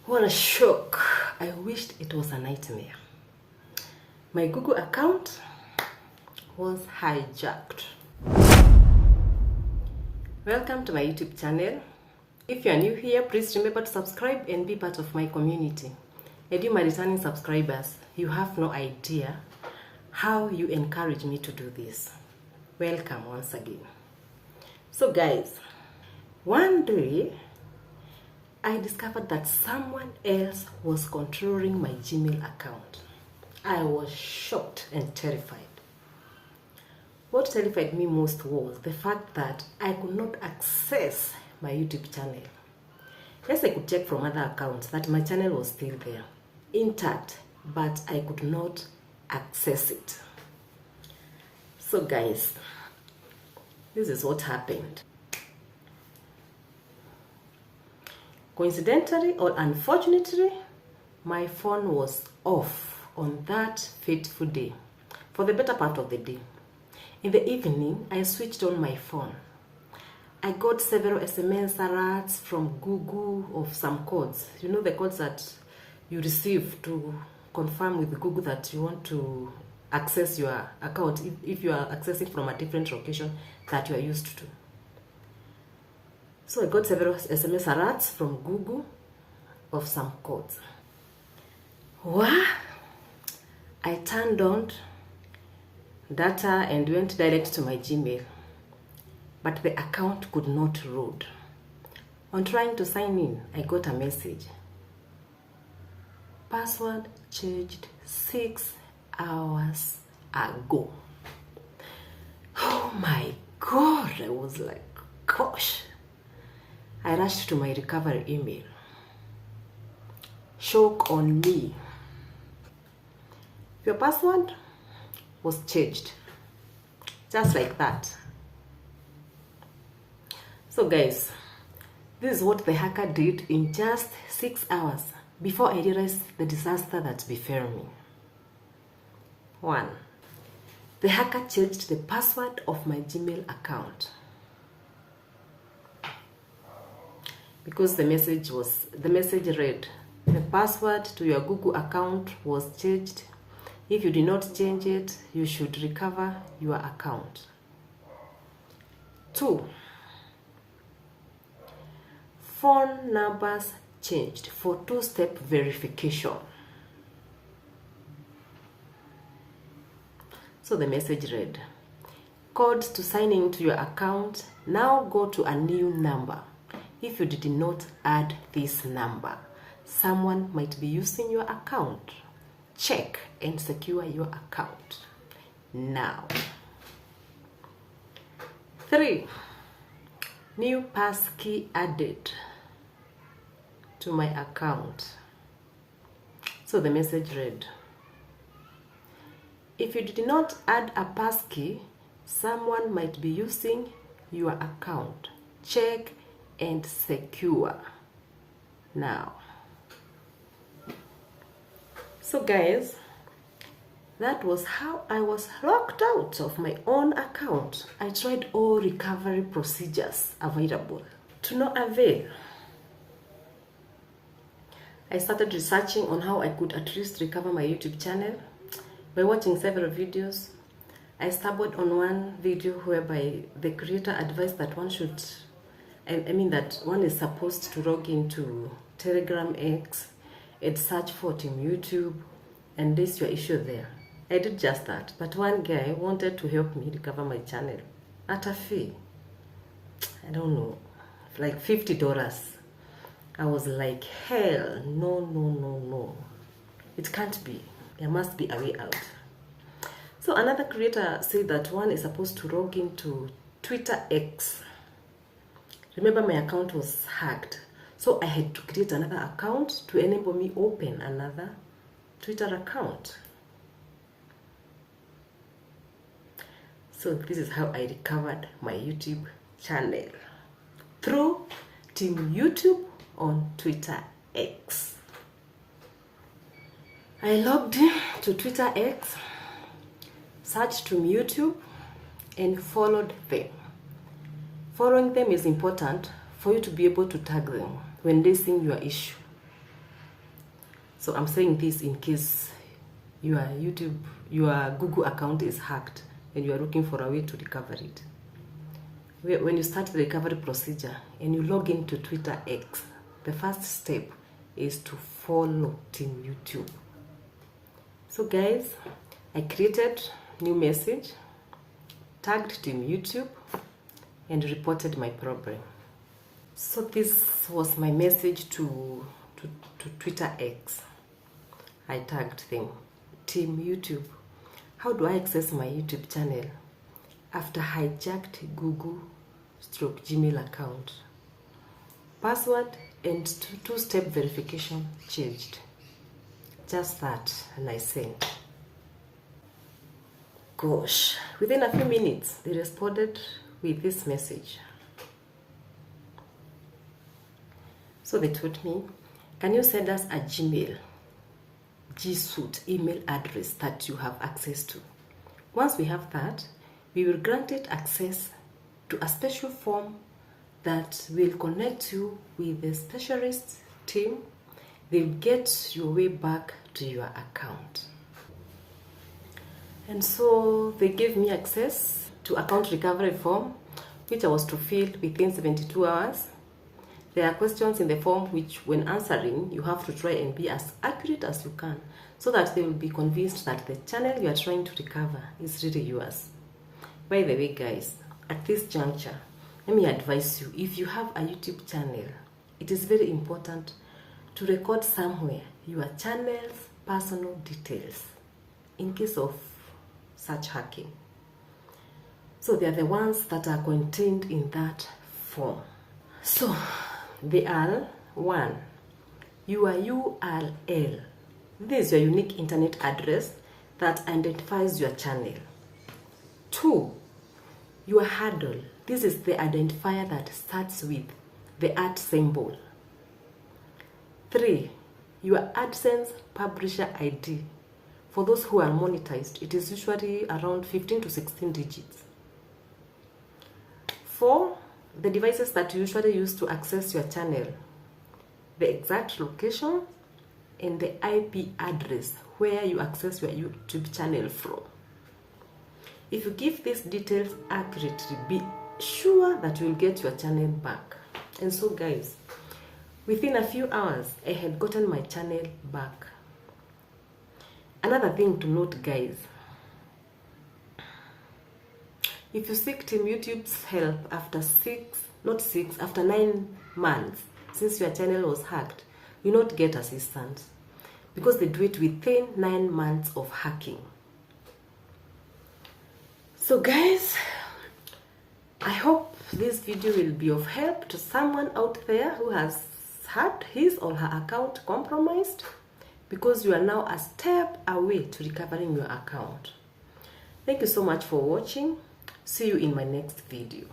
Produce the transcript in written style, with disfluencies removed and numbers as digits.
What a shock. I wished it was a nightmare. My Google account was hijacked. Welcome to my YouTube channel. If you are new here, please remember to subscribe and be part of my community. And you, my returning subscribers, you have no idea how you encourage me to do this. Welcome once again. So guys, one day I discovered that someone else was controlling my Gmail account. I was shocked and terrified. What terrified me most was the fact that I could not access my YouTube channel. Yes, I could check from other accounts that my channel was still there, intact, but I could not access it. So guys, this is what happened. Coincidentally or unfortunately, my phone was off on that fateful day for the better part of the day. In the evening, I switched on my phone. I got several SMS alerts from Google of some codes. You know, the codes that you receive to confirm with Google that you want to access your account if you are accessing from a different location that you are used to. So I got several SMS alerts from Google of some codes. What? I turned on data and went direct to my Gmail, but the account could not load. On trying to sign in, I got a message. Password changed 6 hours ago. Oh my God, I was like, gosh. I rushed to my recovery email. Shock on me. Your password was changed. Just like that. So guys, this is what the hacker did in just 6 hours before I realized the disaster that befell me. 1. The hacker changed the password of my Gmail account. Because the message read, the password to your Google account was changed. If you did not change it, you should recover your account. 2. Phone numbers changed for 2-step verification. So the message read, codes to sign into your account now go to a new number. If you did not add this number, someone might be using your account. Check and secure your account now. 3. New passkey added to my account. So the message read, if you did not add a passkey, someone might be using your account. Check and secure now. So guys, that was how I was locked out of my own account. I tried all recovery procedures available to no avail. I started researching on how I could at least recover my YouTube channel by watching several videos. I stumbled on one video whereby the creator advised that one should that one is supposed to log into Telegram X and search for Team YouTube and list your issue there. I did just that, but one guy wanted to help me recover my channel at a fee. I don't know, like $50. I was like, hell, no. It can't be. There must be a way out. So another creator said that one is supposed to log into Twitter X. Remember, my account was hacked, so I had to create another account to enable me open another Twitter account. So this is how I recovered my YouTube channel, through Team YouTube on Twitter X. I logged in to Twitter X, searched Team YouTube, and followed them. Following them is important for you to be able to tag them when they sing your issue. So I'm saying this in case your Google account is hacked and you are looking for a way to recover it. When you start the recovery procedure and you log into Twitter X, the first step is to follow Team YouTube. So guys, I created new message, tagged Team YouTube, and reported my problem. So this was my message to Twitter X. I tagged them, Team YouTube, how do I access my YouTube channel after hijacked Google/Gmail account? Password and two-step verification changed. Just that, and I sent. Gosh, within a few minutes, they responded with this message. So they told me, can you send us a Gmail, G Suite email address that you have access to? Once we have that, we will grant it access to a special form that will connect you with the specialist team. They'll get your way back to your account. And so they gave me access to account recovery form, which I was to fill within 72 hours. There are questions in the form which, when answering, you have to try and be as accurate as you can, so that they will be convinced that the channel you are trying to recover is really yours. By the way, guys, at this juncture, let me advise you, if you have a YouTube channel, it is very important to record somewhere your channel's personal details in case of such hacking. So they are the ones that are contained in that form. So they are: 1, your URL. This is your unique internet address that identifies your channel. 2, your handle. This is the identifier that starts with the @ symbol. 3, your AdSense publisher ID. For those who are monetized, it is usually around 15 to 16 digits. 4, the devices that you usually use to access your channel, the exact location, and the IP address where you access your YouTube channel from. If you give these details accurately, be sure that you will get your channel back. And so guys, within a few hours, I had gotten my channel back. Another thing to note, guys, if you seek Team YouTube's help after after 9 months since your channel was hacked, you not get assistance, because they do it within 9 months of hacking. So guys, I hope this video will be of help to someone out there who has had his or her account compromised, because you are now a step away to recovering your account. Thank you so much for watching. See you in my next video.